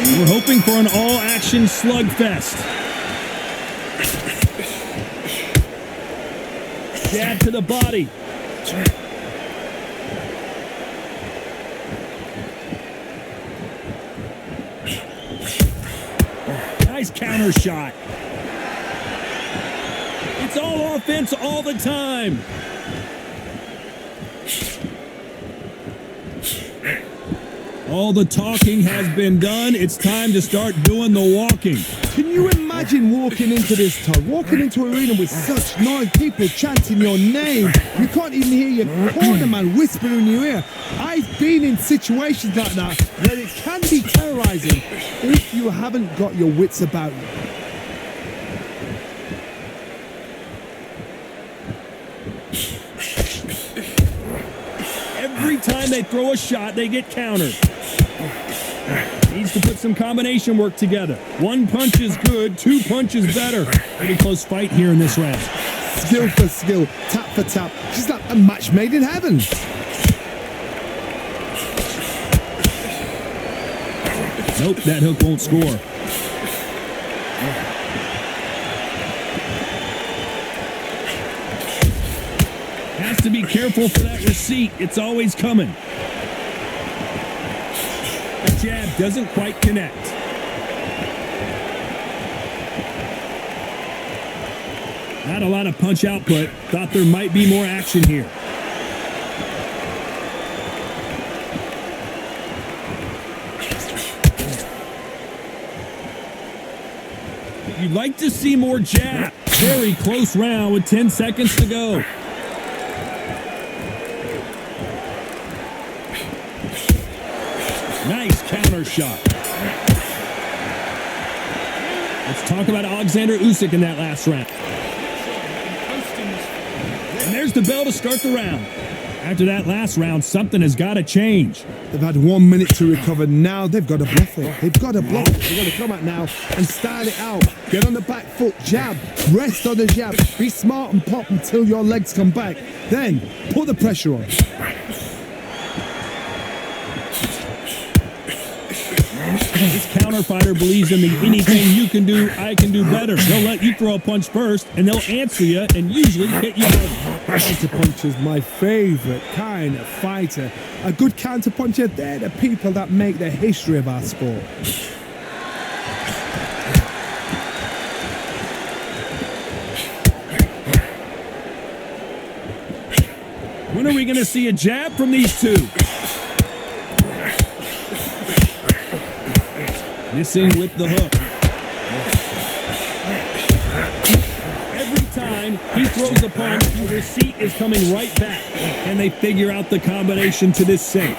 We're hoping for an all-action slugfest. Jab to the body. Nice counter shot. It's all offense all the time. All the talking has been done. It's time to start doing the walking. Can you imagine walking into this, Todd? Walking into an arena with such noise, people chanting your name. You can't even hear your corner man whispering in your ear. I've been in situations like that where it can be terrorizing if you haven't got your wits about you. Every time they throw a shot, they get countered. Needs to put some combination work together. One punch is good, two punches better. Pretty close fight here in this round. Skill for skill, tap for tap. She's like a match made in heaven. Nope, that hook won't score. Has to be careful for that receipt. It's always coming. The jab doesn't quite connect. Not a lot of punch output. Thought there might be more action here. You'd like to see more jab. Very close round with 10 seconds to go. Nice counter shot. Let's talk about Alexander Usyk in that last round. And there's the bell to start the round. After that last round, something has got to change. They've had 1 minute to recover. Now they've got to bluff it. They've got to bluff it. They've got to come out now and style it out. Get on the back foot, jab, rest on the jab. Be smart and pop until your legs come back. Then put the pressure on. This counter fighter believes in the anything you can do, I can do better. They'll let you throw a punch first, and they'll answer you and usually hit you hard. Counter puncher is my favorite kind of fighter. A good counter puncher, they're the people that make the history of our sport. When are we going to see a jab from these two? Missing with the hook. Every time he throws a punch, the receipt is coming right back. And they figure out the combination to this safe.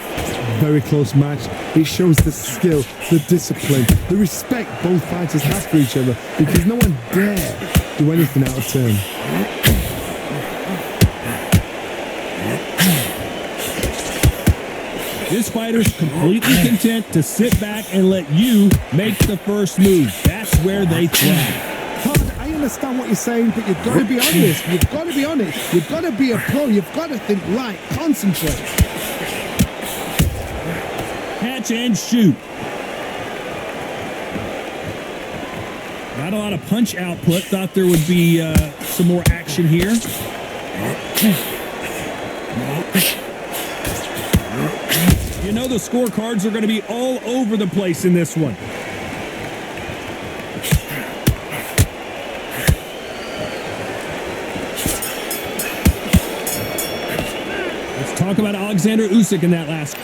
Very close match. It shows the skill, the discipline, the respect both fighters have for each other, because no one dare do anything out of turn. This fighter's completely content to sit back and let you make the first move. That's where they thrive. Todd, I understand what you're saying, but you've got to be honest. You've got to be honest. You've got to be a pro. You've got to think right. Concentrate. Catch and shoot. Not a lot of punch output. Thought there would be some more action here. You know the scorecards are going to be all over the place in this one. Let's talk about Alexander Usyk in that last.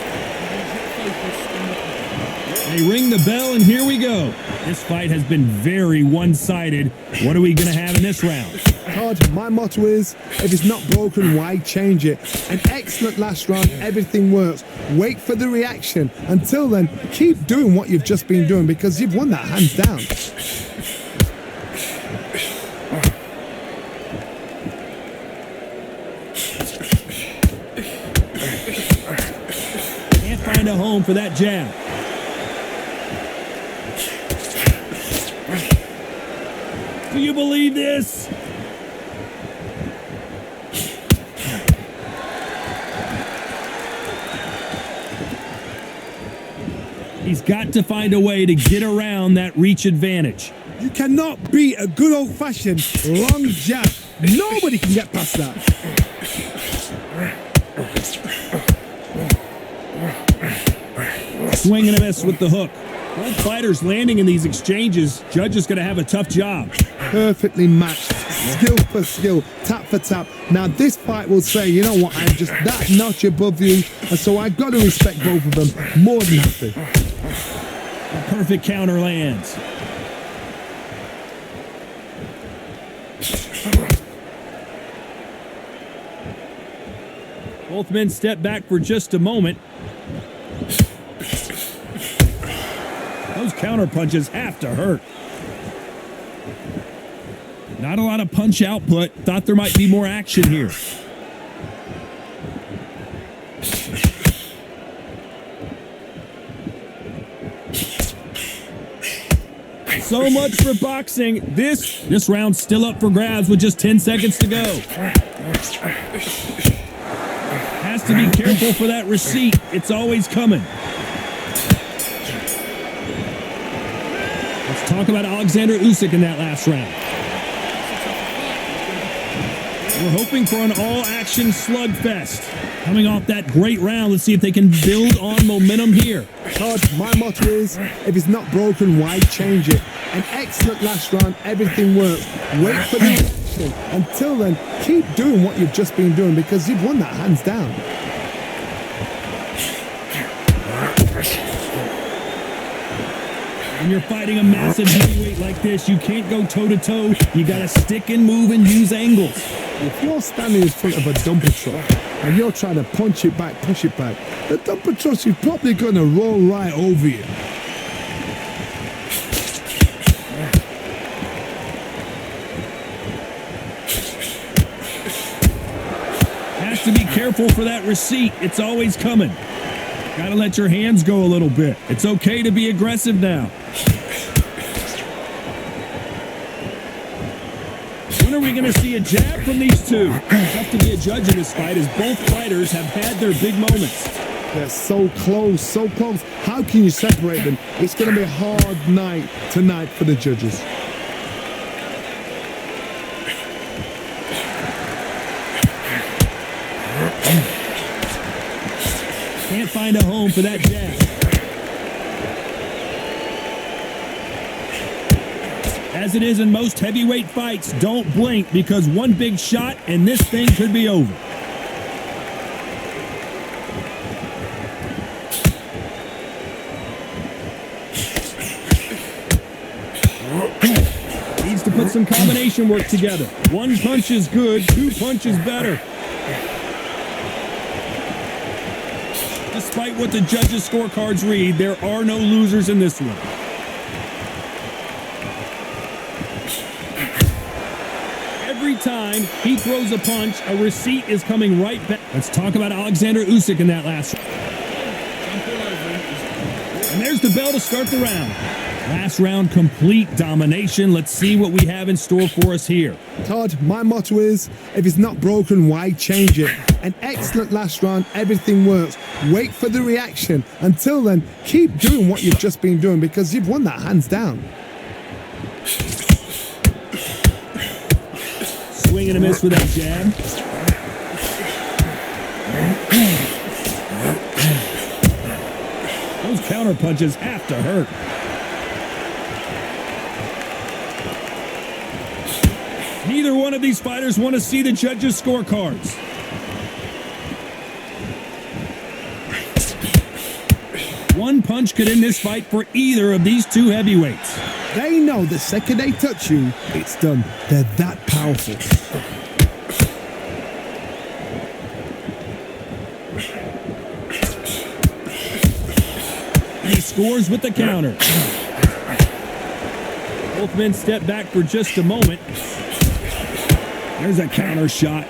They ring the bell, and here we go. This fight has been very one-sided. What are we going to have in this round? Todd, my motto is, if it's not broken, why change it? An excellent last round, everything works. Wait for the reaction. Until then, keep doing what you've just been doing, because you've won that hands down. Can't find a home for that jab. Do you believe this? He's got to find a way to get around that reach advantage. You cannot beat a good old-fashioned long jab. Nobody can get past that. Swing and a miss with the hook. Both fighters landing in these exchanges. Judge is going to have a tough job. Perfectly matched, skill for skill, tap for tap. Now this fight will say, you know what, I'm just that notch above you, and so I've got to respect both of them more than happy. A perfect counter lands. Both men step back for just a moment. Those counter punches have to hurt. Not a lot of punch output. Thought there might be more action here. So much for boxing. This round's still up for grabs with just 10 seconds to go. Has to be careful for that receipt. It's always coming. Let's talk about Alexander Usyk in that last round. We're hoping for an all-action slugfest. Coming off that great round, let's see if they can build on momentum here. Todd, my motto is, if it's not broken, why change it? An excellent last round, everything works. Wait for the action. Until then, keep doing what you've just been doing because you've won that hands down. When you're fighting a massive heavyweight like this, you can't go toe-to-toe. You got to stick and move and use angles. If you're standing in front of a dumper truck and you're trying to punch it back, push it back, the dumper truck is probably going to roll right over you. Has to be careful for that receipt. It's always coming. Got to let your hands go a little bit. It's okay to be aggressive now. When are we going to see a jab from these two? Tough to be a judge in this fight as both fighters have had their big moments. They're so close, so close. How can you separate them? It's going to be a hard night tonight for the judges. Can't find a home for that jab. As it is in most heavyweight fights, don't blink because one big shot and this thing could be over. Needs to put some combination work together. One punch is good, two punches better. Despite what the judges' scorecards read, there are no losers in this one. Every time he throws a punch, a receipt is coming right back. Let's talk about Alexander Usyk in that last round. And there's the bell to start the round. Last round, complete domination. Let's see what we have in store for us here. Todd, my motto is, if it's not broken, why change it? An excellent last round, everything works. Wait for the reaction. Until then, keep doing what you've just been doing because you've won that hands down. Swing and a miss with that jab. Those counter punches have to hurt. Neither one of these fighters want to see the judges' scorecards. One punch could end this fight for either of these two heavyweights. They know the second they touch you, it's done. They're that powerful. And he scores with the counter. Both men step back for just a moment. There's a counter shot.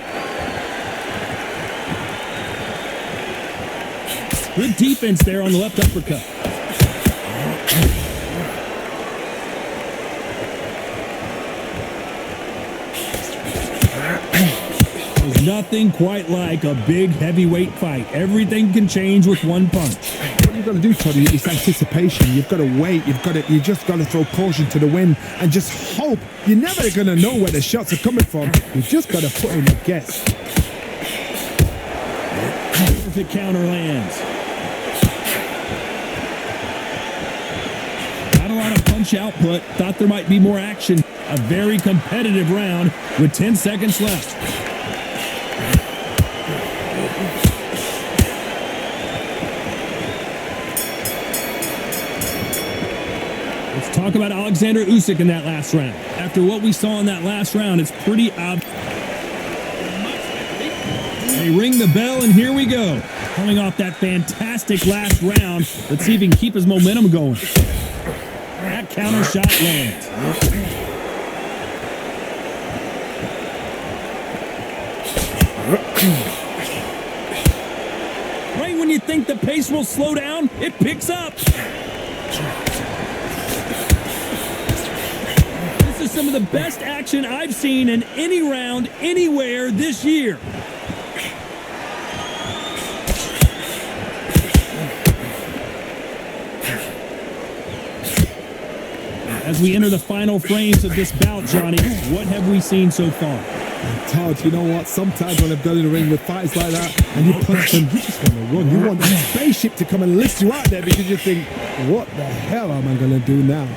Good defense there on the left uppercut. There's nothing quite like a big heavyweight fight. Everything can change with one punch. What you've got to do, Toddy, is anticipation. You've got to wait. You just got to throw caution to the wind and just hope. You're never going to know where the shots are coming from. You've just got to put in a guess. Perfect counter lands. Not a lot of punch output. Thought there might be more action. A very competitive round with 10 seconds left. Let's talk about Alexander Usyk in that last round. After what we saw in that last round, it's pretty obvious. They ring the bell, and here we go. Coming off that fantastic last round, let's see if he can keep his momentum going. That counter shot lands. Right when you think the pace will slow down, it picks up. This is some of the best action I've seen in any round anywhere this year. As we enter the final frames of this bout, Johnny, what have we seen so far? Todd, you know what? Sometimes when I've gone in the ring with fights like that and you punch them, you just want to run. You want that spaceship to come and lift you out there because you think, what the hell am I going to do now?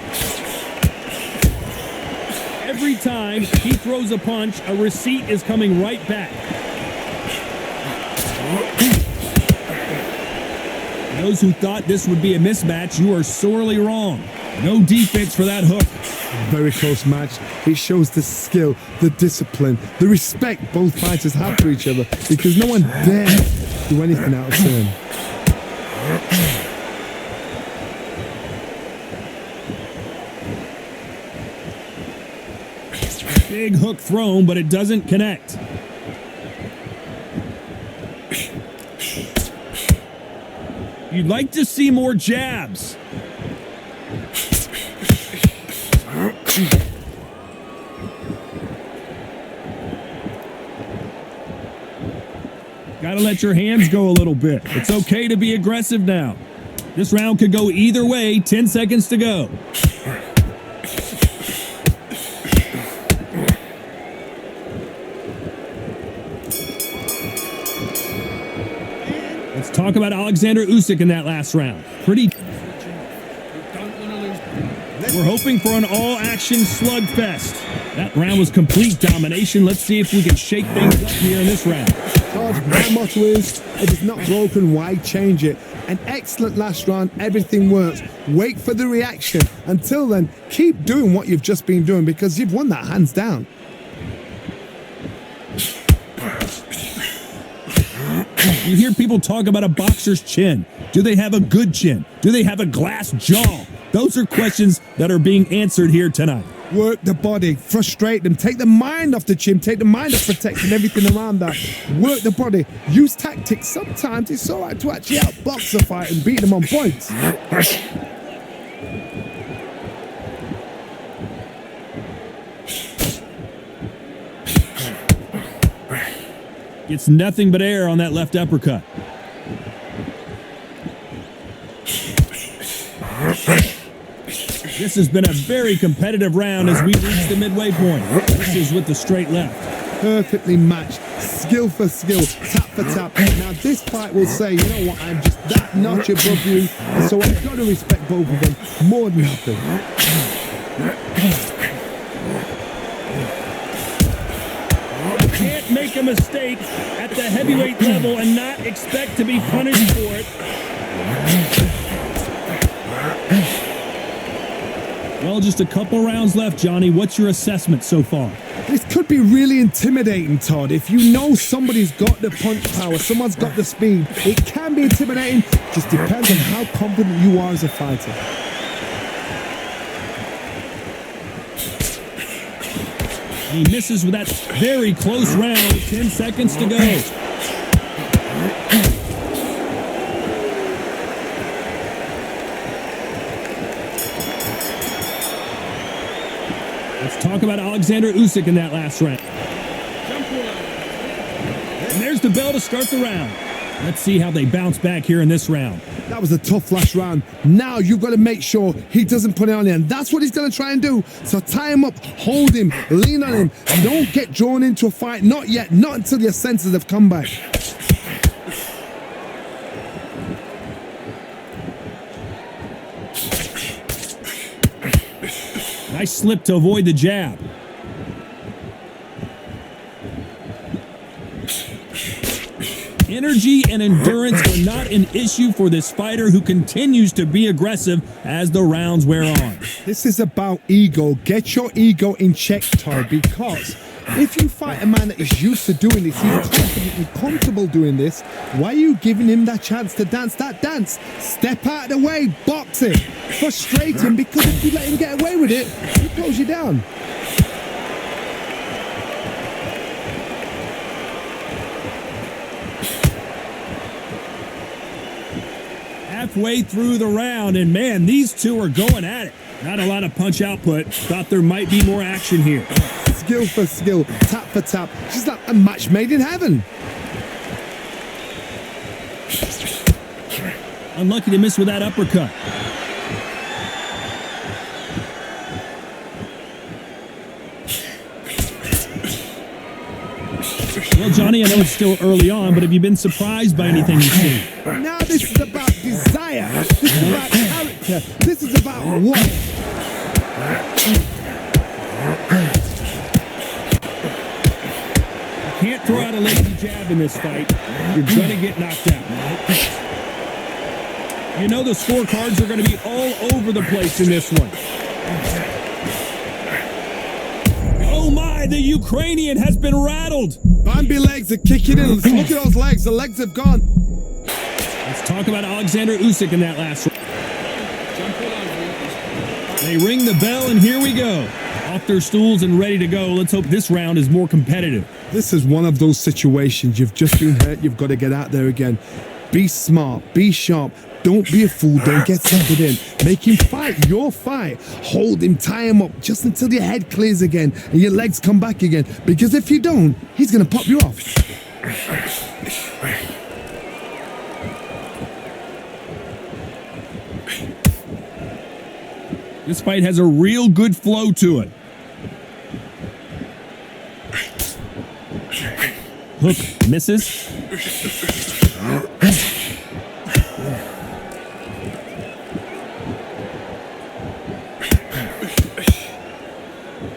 Every time he throws a punch, a receipt is coming right back. Those who thought this would be a mismatch, you are sorely wrong. No defense for that hook. Very close match. It shows the skill, the discipline, the respect both fighters have for each other because no one dares do anything out of turn. Big hook thrown, but it doesn't connect. You'd like to see more jabs. Gotta let your hands go a little bit. It's okay to be aggressive now. This round could go either way. 10 seconds to go. Let's talk about Alexander Usyk in that last round. We're hoping for an all-action slugfest. That round was complete domination. Let's see if we can shake things up here in this round. My motto is, if it's not broken, why change it? An excellent last round, everything works. Wait for the reaction. Until then, keep doing what you've just been doing because you've won that hands down. You hear people talk about a boxer's chin. Do they have a good chin? Do they have a glass jaw? Those are questions that are being answered here tonight. Work the body, frustrate them, take the mind off the chin, take the mind off protecting everything around that. Work the body, use tactics. Sometimes it's all right to actually outbox a fight and beat them on points. Gets nothing but air on that left uppercut. This has been a very competitive round as we reach the midway point. This is with the straight left. Perfectly matched, skill for skill, tap for tap. Now this fight will say, you know what, I'm just that notch above you, and so I've got to respect both of them more than nothing. You can't make a mistake at the heavyweight level and not expect to be punished for it. Well, just a couple rounds left, Johnny. What's your assessment so far? This could be really intimidating, Todd. If you know somebody's got the punch power, someone's got the speed, it can be intimidating. Just depends on how confident you are as a fighter. He misses with that very close round. 10 seconds to go. Let's talk about Alexander Usyk in that last round. And there's the bell to start the round. Let's see how they bounce back here in this round. That was a tough last round. Now you've got to make sure he doesn't put it on you, and that's what he's going to try and do. So tie him up, hold him, lean on him. Don't get drawn into a fight. Not yet. Not until your senses have come back. Nice slip to avoid the jab. Energy and endurance are not an issue for this fighter who continues to be aggressive as the rounds wear on. This is about ego. Get your ego in check, Ty, because if you fight a man that is used to doing this, he's confident and comfortable doing this, why are you giving him that chance to dance that dance? Step out of the way, box him, frustrate him, because if you let him get away with it, he pulls you down. Halfway through the round, and man, these two are going at it. Not a lot of punch output. Thought there might be more action here. Skill for skill, tap for tap. Just like a match made in heaven. Unlucky to miss with that uppercut. Well, Johnny, I know it's still early on, but have you been surprised by anything you've seen? Now this is about desire. This is about character. This is about what? Can't throw out a lazy jab in this fight. You're going to get knocked out. You know the scorecards are going to be all over the place in this one. Oh my, the Ukrainian has been rattled. Bambi legs are kicking in. Look at those legs. The legs have gone. Let's talk about Alexander Usyk in that last round. They ring the bell, and here we go. Off their stools and ready to go. Let's hope this round is more competitive. This is one of those situations. You've just been hurt. You've got to get out there again. Be smart. Be sharp. Don't be a fool. Don't get suckered in. Make him fight your fight. Hold him, tie him up just until your head clears again and your legs come back again. Because if you don't, he's going to pop you off. This fight has a real good flow to it. Hook misses.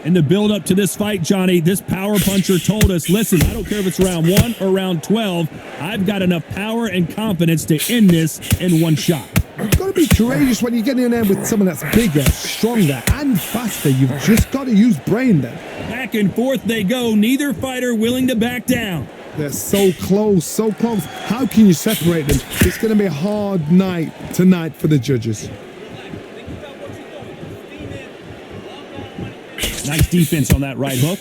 In the build-up to this fight, Johnny, this power puncher told us, listen, I don't care if it's round 1 or round 12, I've got enough power and confidence to end this in one shot. You've got to be courageous when you get in there with someone that's bigger, stronger, and faster. You've just got to use brain then. Back and forth they go, neither fighter willing to back down. They're so close, so close. How can you separate them? It's going to be a hard night tonight for the judges. Nice defense on that right hook.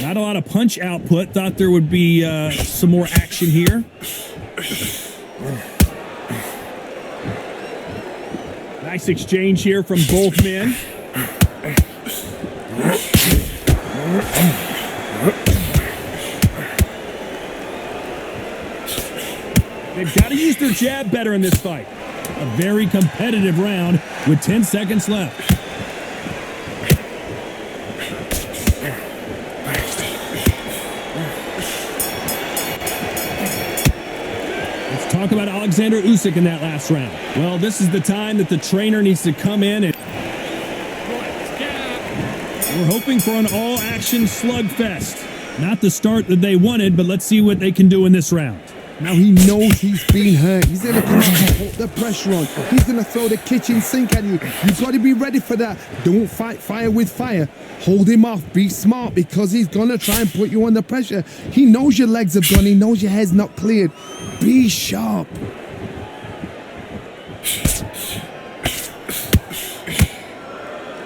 Not a lot of punch output. Thought there would be some more action here. Nice exchange here from both men. They've got to use their jab better in this fight. A very competitive round with 10 seconds left. Let's talk about Alexander Usyk in that last round. Well, this is the time that the trainer needs to come in and we're hoping for an all-action slugfest. Not the start that they wanted, but let's see what they can do in this round. Now he knows he's been hurt. He's going to come out and put the pressure on. He's going to throw the kitchen sink at you. You've got to be ready for that. Don't fight fire with fire. Hold him off. Be smart because he's going to try and put you under pressure. He knows your legs have gone. He knows your head's not cleared. Be sharp.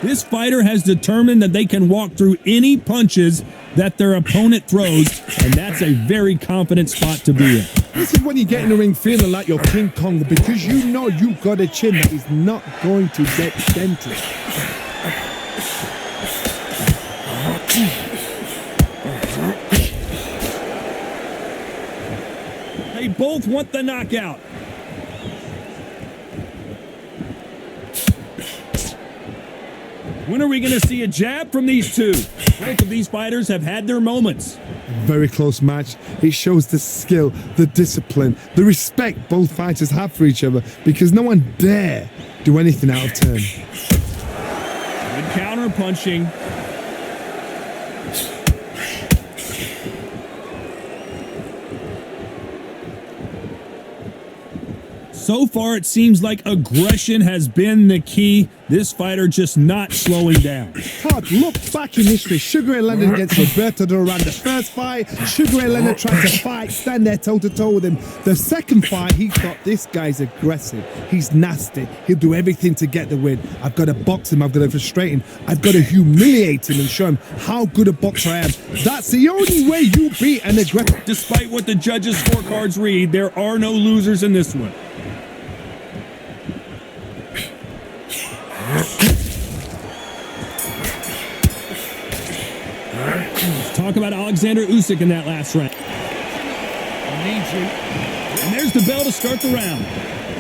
This fighter has determined that they can walk through any punches that their opponent throws, and that's a very confident spot to be in. This is when you get in the ring feeling like you're King Kong because you know you've got a chin that is not going to get dented. They both want the knockout. When are we going to see a jab from these two? Both of these fighters have had their moments. Very close match. It shows the skill, the discipline, the respect both fighters have for each other, because no one dare do anything out of turn. Good counter punching. So far, it seems like aggression has been the key. This fighter just not slowing down. Todd, look back in history. Sugar Ray Leonard against Roberto Duran. The first fight, Sugar Ray Leonard tried to fight, stand there toe-to-toe with him. The second fight, he thought, this guy's aggressive. He's nasty. He'll do everything to get the win. I've got to box him. I've got to frustrate him. I've got to humiliate him and show him how good a boxer I am. That's the only way you beat an aggressor. Despite what the judges' scorecards read, there are no losers in this one. Let's talk about Alexander Usyk in that last round. And there's the bell to start the round.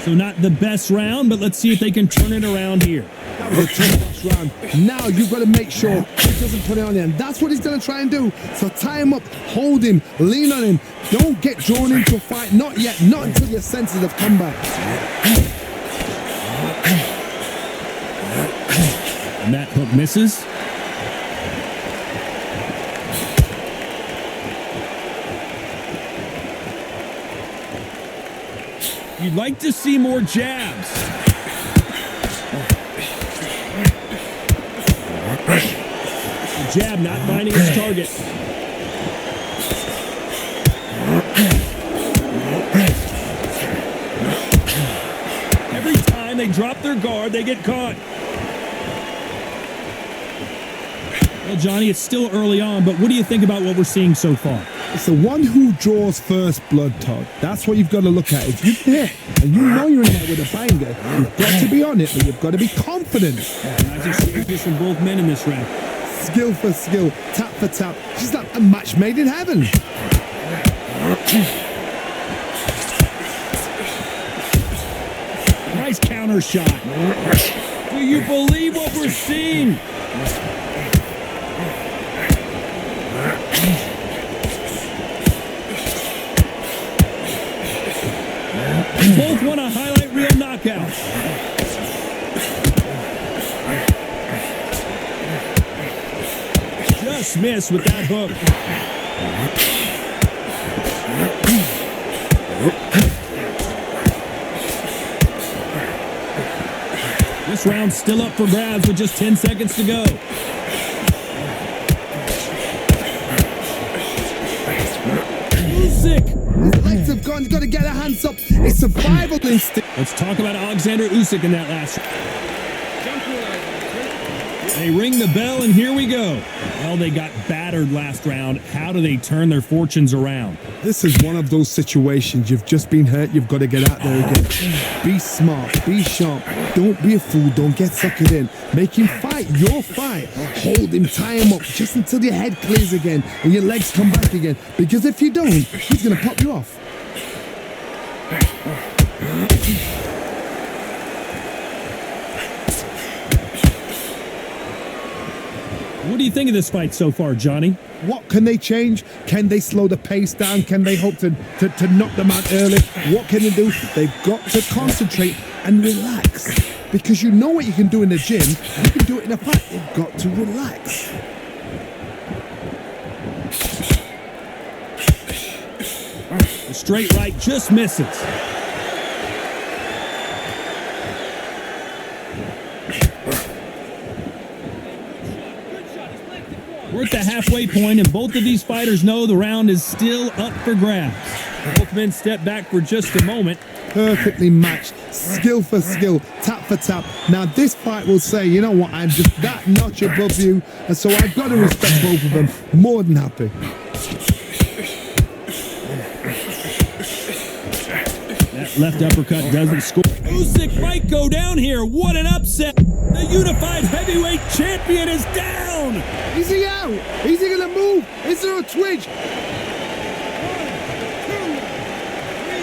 So not the best round, but let's see if they can turn it around here. That was a tough round. Now you've got to make sure he doesn't put it on him. That's what he's going to try and do. So tie him up, hold him, lean on him. Don't get drawn into a fight. Not yet. Not until your senses have come back. And that hook misses. You'd like to see more jabs. The jab not finding its target. Every time they drop their guard, they get caught. Well, Johnny, it's still early on, but what do you think about what we're seeing so far? It's the one who draws first blood, Todd. That's what you've got to look at. If you're there and you know you're in there with a banger, you've got to be on it, but you've got to be confident. Nice exchanges from both men in this round. Skill for skill, tap for tap. Just like a match made in heaven. Nice counter shot. Do you believe what we're seeing? They both want a highlight reel knockout. Just missed with that hook. This round's still up for grabs with just 10 seconds to go. Usyk. His legs have gone. He's got to get their hands up. It's survival instinct. Let's talk about Alexander Usyk in that last round. They ring the bell, and here we go. Well, they got battered last round. How do they turn their fortunes around? This is one of those situations. You've just been hurt. You've got to get out there again. Be smart. Be sharp. Don't be a fool. Don't get suckered in. Make him fight your fight. Hold him. Tie him up just until your head clears again and your legs come back again. Because if you don't, he's going to pop you off. What do you think of this fight so far, Johnny? What can they change? Can they slow the pace down? Can they hope to knock them out early? What can they do? They've got to concentrate and relax. Because you know what you can do in the gym. You can do it in a fight. They've got to relax. The straight right just misses. We're at the halfway point, and both of these fighters know the round is still up for grabs. Both men step back for just a moment. Perfectly matched, skill for skill, tap for tap. Now this fight will say, you know what, I'm just that notch above you, and so I've got to respect both of them. More than happy. That left uppercut doesn't score. Usyk might go down here. What an upset. The unified heavyweight champion is down. Is he out? Is he going to move? Is there a twitch? 1, 2, 3.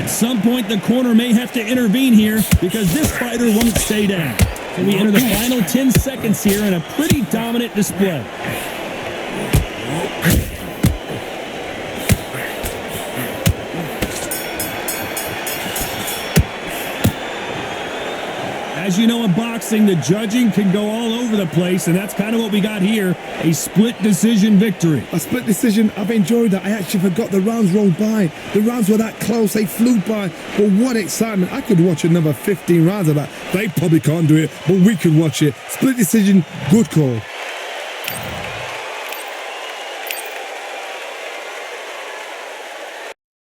At some point, the corner may have to intervene here because this fighter won't stay down. So we enter the final 10 seconds here in a pretty dominant display. As you know, in boxing, the judging can go all over the place, and that's kind of what we got here, a split decision victory. A split decision, I've enjoyed that. I actually forgot the rounds rolled by. The rounds were that close, they flew by. But what excitement. I could watch another 15 rounds of that. They probably can't do it, but we could watch it. Split decision, good call.